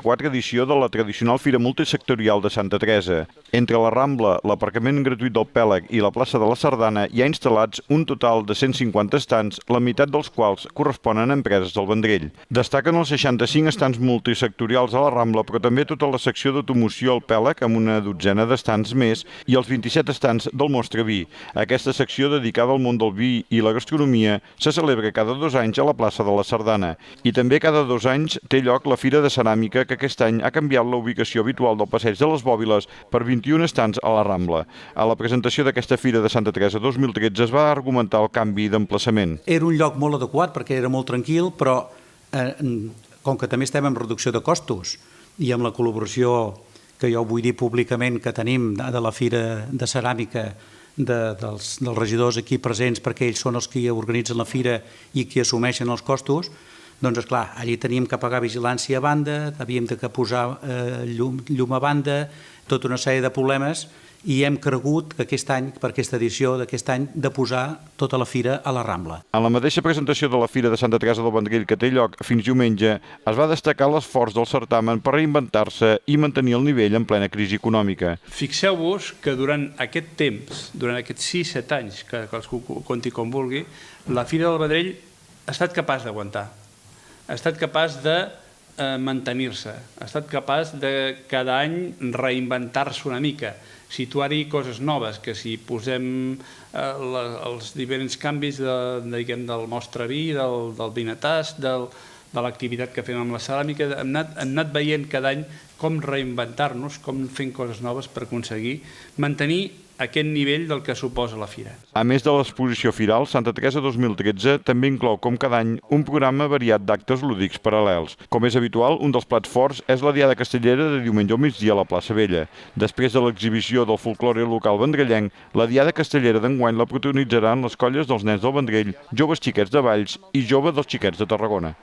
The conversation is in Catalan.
4ª edició de la tradicional Fira Multisectorial de Santa Teresa. Entre la Rambla, l'aparcament gratuït del Pèlag i la plaça de la Sardana hi ha instal·lats un total de 150 estands, la meitat dels quals corresponen a empreses del Vendrell. Destaquen els 65 estands multisectorials a la Rambla, però també tota la secció d'automoció al Pèlag, amb una dotzena d'estands més, i els 27 estands del Mostra Vi. Aquesta secció dedicada al món del vi i la gastronomia se celebra cada 2 anys a la plaça de la Sardana. I també cada 2 anys té lloc la Fira de Ceràmica, que aquest any ha canviat la ubicació habitual del Passeig de les Bòbiles per 21 estands a la Rambla. A la presentació d'aquesta Fira de Santa Teresa 2013 es va argumentar el canvi d'emplaçament. Era un lloc molt adequat perquè era molt tranquil, però com que també estem en reducció de costos i amb la col·laboració que jo vull dir públicament que tenim de la Fira de Ceràmica dels regidors aquí presents, perquè ells són els que organitzen la fira i que assumeixen els costos, doncs esclar, allí teníem que pagar vigilància a banda, havíem de posar llum a banda, tota una sèrie de problemes, i hem cregut que aquest any, per aquesta edició d'aquest any, de posar tota la fira a la Rambla. En la mateixa presentació de la Fira de Santa Teresa del Vendrell, que té lloc fins diumenge, es va destacar l'esforç del certamen per reinventar-se i mantenir el nivell en plena crisi econòmica. Fixeu-vos que durant aquest temps, durant aquests 6-7 anys, que els compti com vulgui, la Fira del Vendrell ha estat capaç d'aguantar, ha estat capaç de mantenir-se, ha estat capaç de cada any reinventar-se una mica, situar-hi coses noves, que si posem els diferents canvis del Mostra Vi, del vinatàs, de l'activitat que fem amb la ceràmica, hem anat veient cada any com reinventar-nos, com fent coses noves per aconseguir mantenir aquest nivell del que suposa la fira. A més de l'exposició firal, Santa Teresa 2013 també inclou, com cada any, un programa variat d'actes lúdics paral·lels. Com és habitual, un dels plats forts és la Diada Castellera de diumenge al migdia a la plaça Vella. Després de l'exhibició del folklore local vendrellenc, la Diada Castellera d'enguany la protagonitzaran les colles dels nens del Vendrell, joves xiquets de Valls i jove dels xiquets de Tarragona.